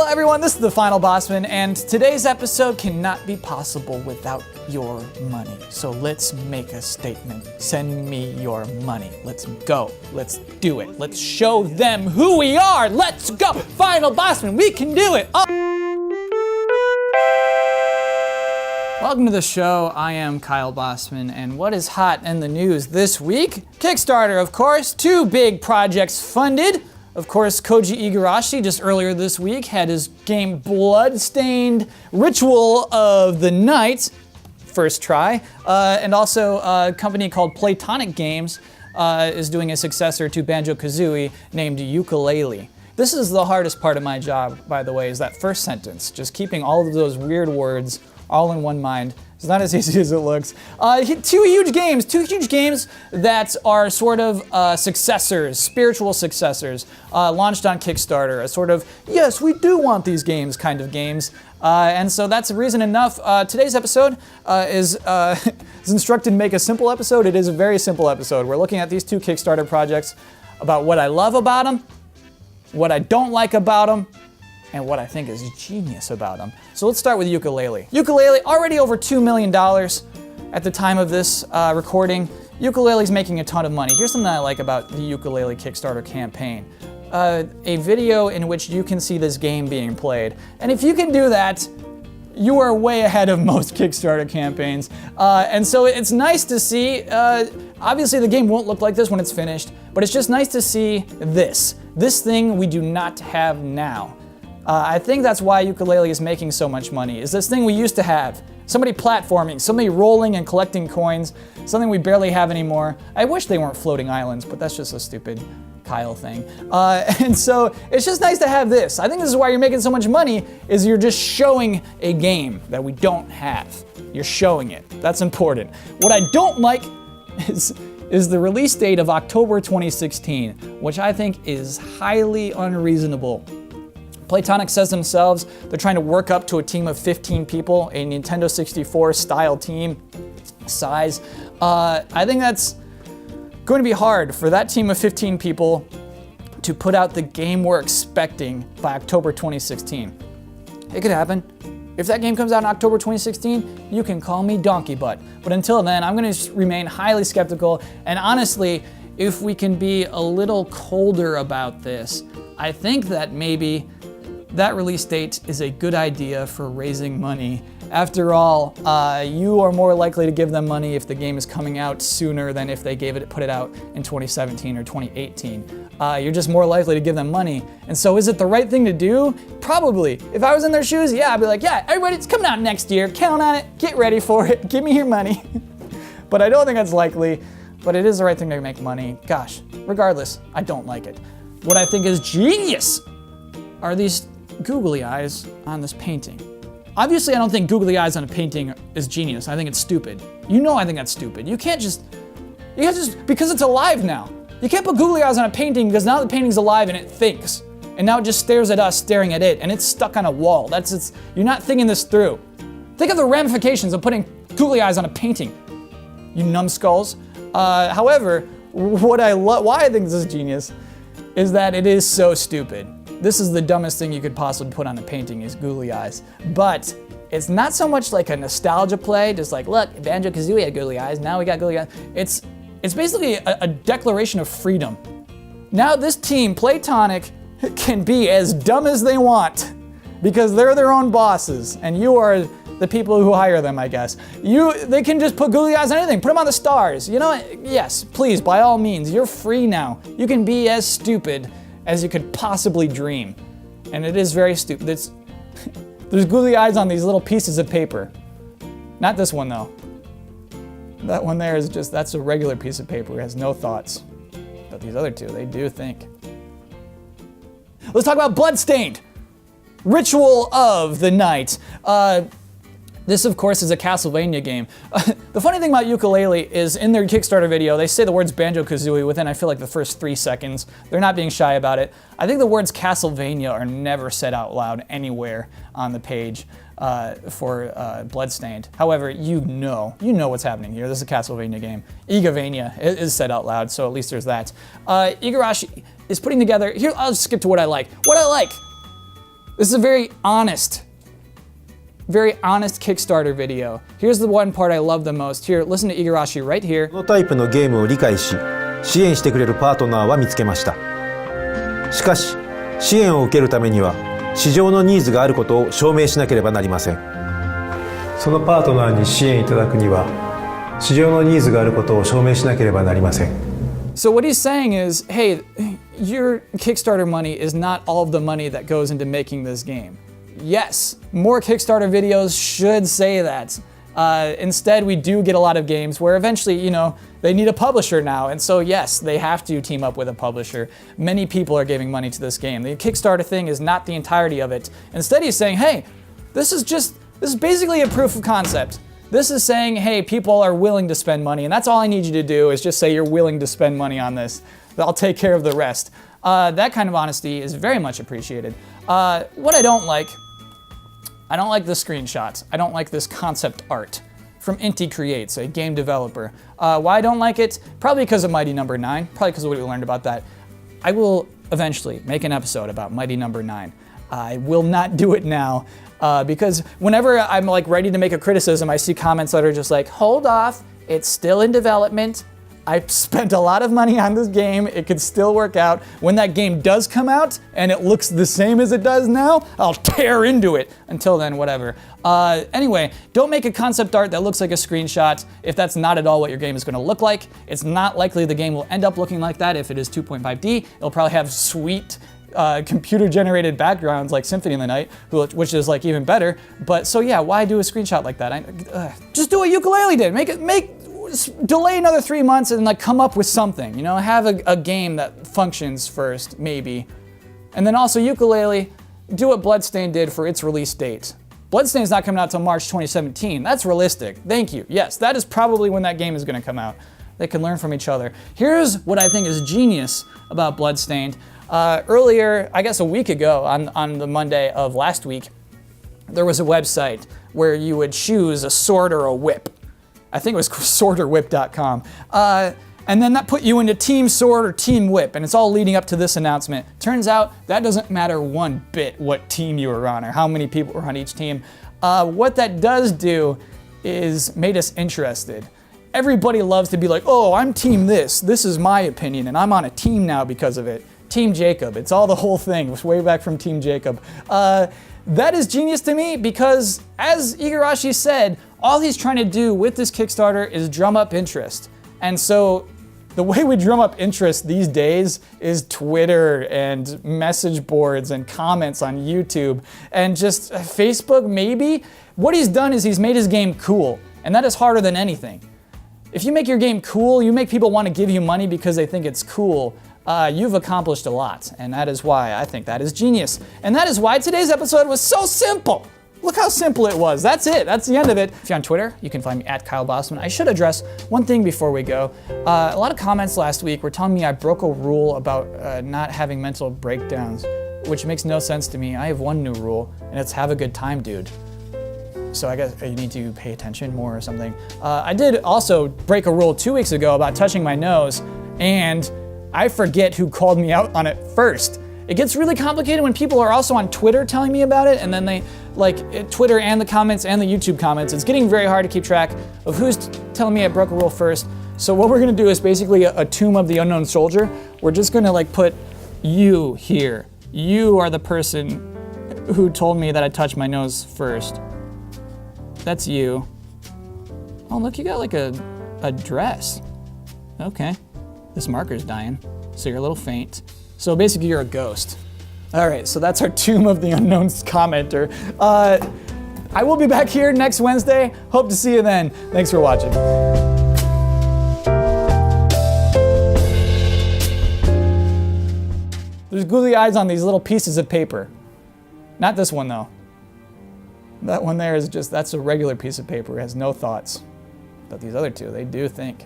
everyone, this is the Final Bosman, and today's episode cannot be possible without your money. So let's make a statement. Send me your money. Let's go. Let's do it. Let's show them who we are. Let's go. Final Bosman, we can do it. Oh. Welcome to the show. I am Kyle Bosman, and what is hot in the news this week? Kickstarter, of course. 2 big projects funded. Of course, Koji Igarashi just earlier this week had his game Bloodstained Ritual of the Night, first try, and also a company called Platonic Games is doing a successor to Banjo-Kazooie named Yooka-Laylee. This is the hardest part of my job, by the way, is that first sentence, just keeping all of those weird words all in one mind. It's not as easy as it looks. 2 huge games that are sort of successors, spiritual successors, launched on Kickstarter, a sort of, yes, we do want these games kind of games. And so that's reason enough. Today's episode is instructed to make a simple episode. It is a very simple episode. We're looking at these 2 Kickstarter projects, about what I love about them, what I don't like about them, and what I think is genius about them. So let's start with Yooka-Laylee. Yooka-Laylee, already over $2 million at the time of this recording. Yooka-Laylee's making a ton of money. Here's something I like about the Yooka-Laylee Kickstarter campaign. A video in which you can see this game being played. And if you can do that, you are way ahead of most Kickstarter campaigns. And so it's nice to see, obviously the game won't look like this when it's finished, but it's just nice to see this thing we do not have now. I think that's why Yooka-Laylee is making so much money, is this thing we used to have. Somebody platforming, somebody rolling and collecting coins, something we barely have anymore. I wish they weren't floating islands, but that's just a stupid Kyle thing. And so it's just nice to have this. I think this is why you're making so much money, is you're just showing a game that we don't have. You're showing it. That's important. What I don't like is the release date of October 2016, which I think is highly unreasonable. Platonic says themselves they're trying to work up to a team of 15 people, a Nintendo 64 style team size. I think that's going to be hard for that team of 15 people to put out the game we're expecting by October 2016. It could happen. If that game comes out in October 2016, you can call me Donkey Butt. But until then, I'm going to remain highly skeptical. And honestly, if we can be a little colder about this, I think that maybe that release date is a good idea for raising money. After all, you are more likely to give them money if the game is coming out sooner than if they put it out in 2017 or 2018. You're just more likely to give them money. And so is it the right thing to do? Probably. If I was in their shoes, yeah, I'd be like, yeah, everybody, it's coming out next year. Count on it. Get ready for it. Give me your money. But I don't think that's likely. But it is the right thing to make money. Gosh, regardless, I don't like it. What I think is genius are these googly eyes on this painting. Obviously, I don't think googly eyes on a painting is genius. I think it's stupid. You know I think that's stupid. You can't just, because it's alive now. You can't put googly eyes on a painting because now the painting's alive and it thinks. And now it just stares at us staring at it, and it's stuck on a wall. You're not thinking this through. Think of the ramifications of putting googly eyes on a painting, you numbskulls. However, why I think this is genius is that it is so stupid. This is the dumbest thing you could possibly put on a painting is googly eyes. But it's not so much like a nostalgia play, just like, look, Banjo-Kazooie had googly eyes, now we got googly eyes. It's basically a declaration of freedom. Now this team, Platonic, can be as dumb as they want because they're their own bosses and you are the people who hire them, I guess. They can just put googly eyes on anything, put them on the stars. You know what? Yes, please, by all means, you're free now. You can be as stupid as you could possibly dream. And it is very stupid. There's googly eyes on these little pieces of paper. Not this one though. That one there is that's a regular piece of paper. It has no thoughts. But these other 2, they do think. Let's talk about Bloodstained Ritual of the Night. This, of course, is a Castlevania game. The funny thing about Yooka-Laylee is in their Kickstarter video, they say the words Banjo-Kazooie within, I feel like, the first 3 seconds. They're not being shy about it. I think the words Castlevania are never said out loud anywhere on the page for Bloodstained. However, you know what's happening here. This is a Castlevania game. Igavania is said out loud, so at least there's that. Igarashi is putting together, here, I'll skip to what I like. What I like This is a very honest Kickstarter video. Here's the one part I love the most. Here, listen to Igarashi right here. このタイプのゲームを理解し、支援してくれるパートナーは見つけました。しかし、支援を受けるためには、市場のニーズがあることを証明しなければなりません。そのパートナーに支援いただくには、市場のニーズがあることを証明しなければなりません。So what he's saying is, hey, your Kickstarter money is not all of the money that goes into making this game. Yes, more Kickstarter videos should say that. Instead, we do get a lot of games where eventually, they need a publisher now. And so yes, they have to team up with a publisher. Many people are giving money to this game. The Kickstarter thing is not the entirety of it. Instead, he's saying, hey, this is basically a proof of concept. This is saying, hey, people are willing to spend money, and that's all I need you to do is just say you're willing to spend money on this. I'll take care of the rest. That kind of honesty is very much appreciated. What I don't like the screenshots. I don't like this concept art from Inti Creates, a game developer. Why I don't like it? Probably because of Mighty Number 9, probably because of what we learned about that. I will eventually make an episode about Mighty Number 9. I will not do it now. Because whenever I'm ready to make a criticism, I see comments that are just like, hold off, it's still in development. I've spent a lot of money on this game, it could still work out. When that game does come out and it looks the same as it does now, I'll tear into it. Until then, whatever. Anyway, don't make a concept art that looks like a screenshot if that's not at all what your game is gonna look like. It's not likely the game will end up looking like that if it is 2.5D. It'll probably have sweet computer-generated backgrounds like Symphony of the Night, which is even better. But so yeah, why do a screenshot like that? Just do what Yooka-Laylee did. Delay another 3 months and come up with something. Have a game that functions first, maybe, and then also Yooka-Laylee, do what Bloodstained did for its release date. Bloodstained's not coming out till March 2017. That's realistic. Thank you. Yes, that is probably when that game is going to come out. They can learn from each other. Here's what I think is genius about Bloodstained. Earlier, I guess a week ago, on the Monday of last week, there was a website where you would choose a sword or a whip. I think it was swordorwhip.com. And then that put you into Team Sword or Team Whip, and it's all leading up to this announcement. Turns out that doesn't matter one bit what team you were on or how many people were on each team. What that does do is made us interested. Everybody loves to be like, oh, I'm team this is my opinion, and I'm on a team now because of it. Team Jacob, it's all the whole thing. It was way back from Team Jacob. That is genius to me because, as Igarashi said, all he's trying to do with this Kickstarter is drum up interest. And so the way we drum up interest these days is Twitter and message boards and comments on YouTube and just Facebook maybe. What he's done is he's made his game cool, and that is harder than anything. If you make your game cool, you make people want to give you money because they think it's cool, you've accomplished a lot, and that is why I think that is genius. And that is why today's episode was so simple. Look how simple it was. That's it. That's the end of it. If you're on Twitter, you can find me at Kyle Bosman. I should address one thing before we go. A lot of comments last week were telling me I broke a rule about not having mental breakdowns, which makes no sense to me. I have one new rule, and it's have a good time, dude. So I guess you need to pay attention more or something. I did also break a rule 2 weeks ago about touching my nose, and I forget who called me out on it first. It gets really complicated when people are also on Twitter telling me about it, and then they, Twitter and the comments and the YouTube comments. It's getting very hard to keep track of who's telling me I broke a rule first. So what we're gonna do is basically a Tomb of the Unknown Soldier. We're just gonna put you here. You are the person who told me that I touched my nose first. That's you. Oh, look, you got a dress. Okay. This marker's dying, so you're a little faint. So basically you're a ghost. All right, so that's our Tomb of the Unknown commenter. I will be back here next Wednesday. Hope to see you then. Thanks for watching. There's googly eyes on these little pieces of paper. Not this one though. That one there is that's a regular piece of paper. It has no thoughts. But these other two, they do think.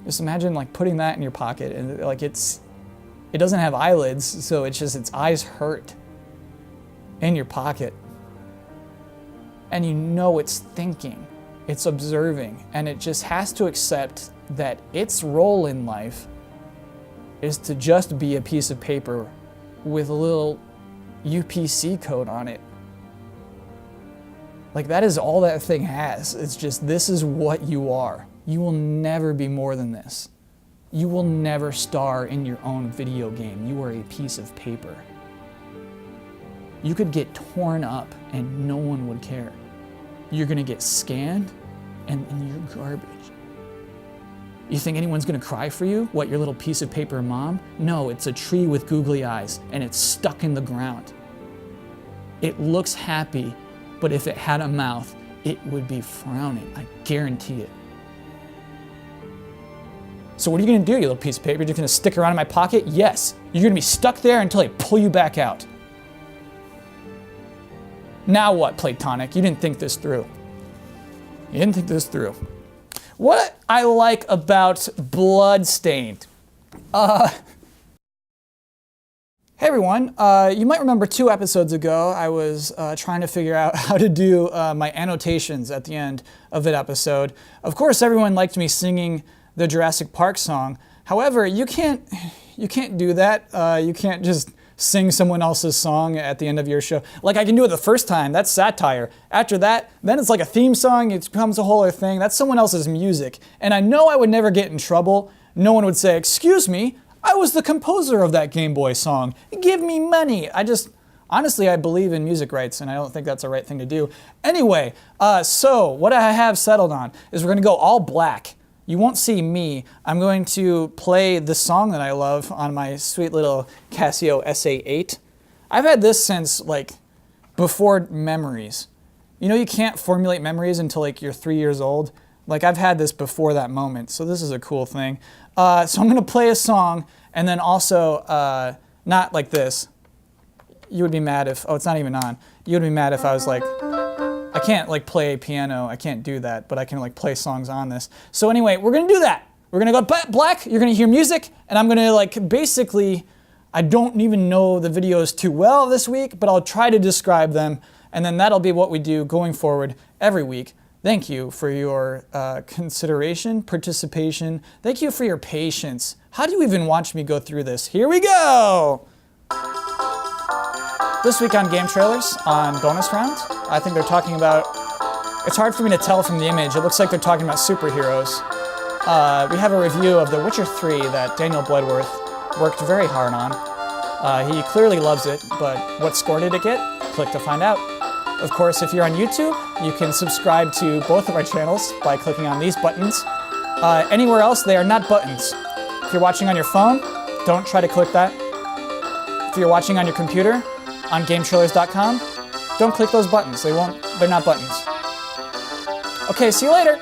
Just imagine putting that in your pocket and it doesn't have eyelids, so its eyes hurt in your pocket. And you know it's thinking, it's observing, and it just has to accept that its role in life is to just be a piece of paper with a little UPC code on it. Like, that is all that thing has. It's just, this is what you are. You will never be more than this. You will never star in your own video game. You are a piece of paper. You could get torn up and no one would care. You're gonna get scanned and you're garbage. You think anyone's gonna cry for you? What, your little piece of paper mom? No, it's a tree with googly eyes and it's stuck in the ground. It looks happy, but if it had a mouth, it would be frowning. I guarantee it. So what are you gonna do, you little piece of paper? You're just gonna stick around in my pocket? Yes. You're gonna be stuck there until I pull you back out. Now what, Platonic? You didn't think this through. You didn't think this through. What I like about Bloodstained. Hey everyone, you might remember 2 episodes ago I was trying to figure out how to do my annotations at the end of an episode. Of course, everyone liked me singing the Jurassic Park song. However, you can't do that. You can't just sing someone else's song at the end of your show. Like, I can do it the first time, that's satire. After that, then it's like a theme song, it becomes a whole other thing. That's someone else's music. And I know I would never get in trouble. No one would say, excuse me, I was the composer of that Game Boy song. Give me money. Honestly, I believe in music rights and I don't think that's the right thing to do. Anyway, so what I have settled on is we're gonna go all black. You won't see me. I'm going to play the song that I love on my sweet little Casio SA8. I've had this since like before memories. You know, you can't formulate memories until like you're 3 years old. Like, I've had this before that moment, so this is a cool thing. So I'm gonna play a song and then also not like this. You would be mad if, oh, it's not even on. You would be mad if I was like, I can't like play piano, I can't do that, but I can like play songs on this. So anyway, we're gonna do that. We're gonna go black, you're gonna hear music, and I'm gonna like basically, I don't even know the videos too well this week, but I'll try to describe them, and then that'll be what we do going forward every week. Thank you for your consideration, participation. Thank you for your patience. How do you even watch me go through this? Here we go! This week on Game Trailers, on Bonus Round, I think they're talking about, it's hard for me to tell from the image, it looks like they're talking about superheroes. We have a review of The Witcher 3 that Daniel Bloodworth worked very hard on. He clearly loves it, but what score did it get? Click to find out. Of course, if you're on YouTube, you can subscribe to both of our channels by clicking on these buttons. Anywhere else, they are not buttons. If you're watching on your phone, don't try to click that. If you're watching on your computer, on GameTrailers.com, don't click those buttons. They're not buttons. Okay, see you later.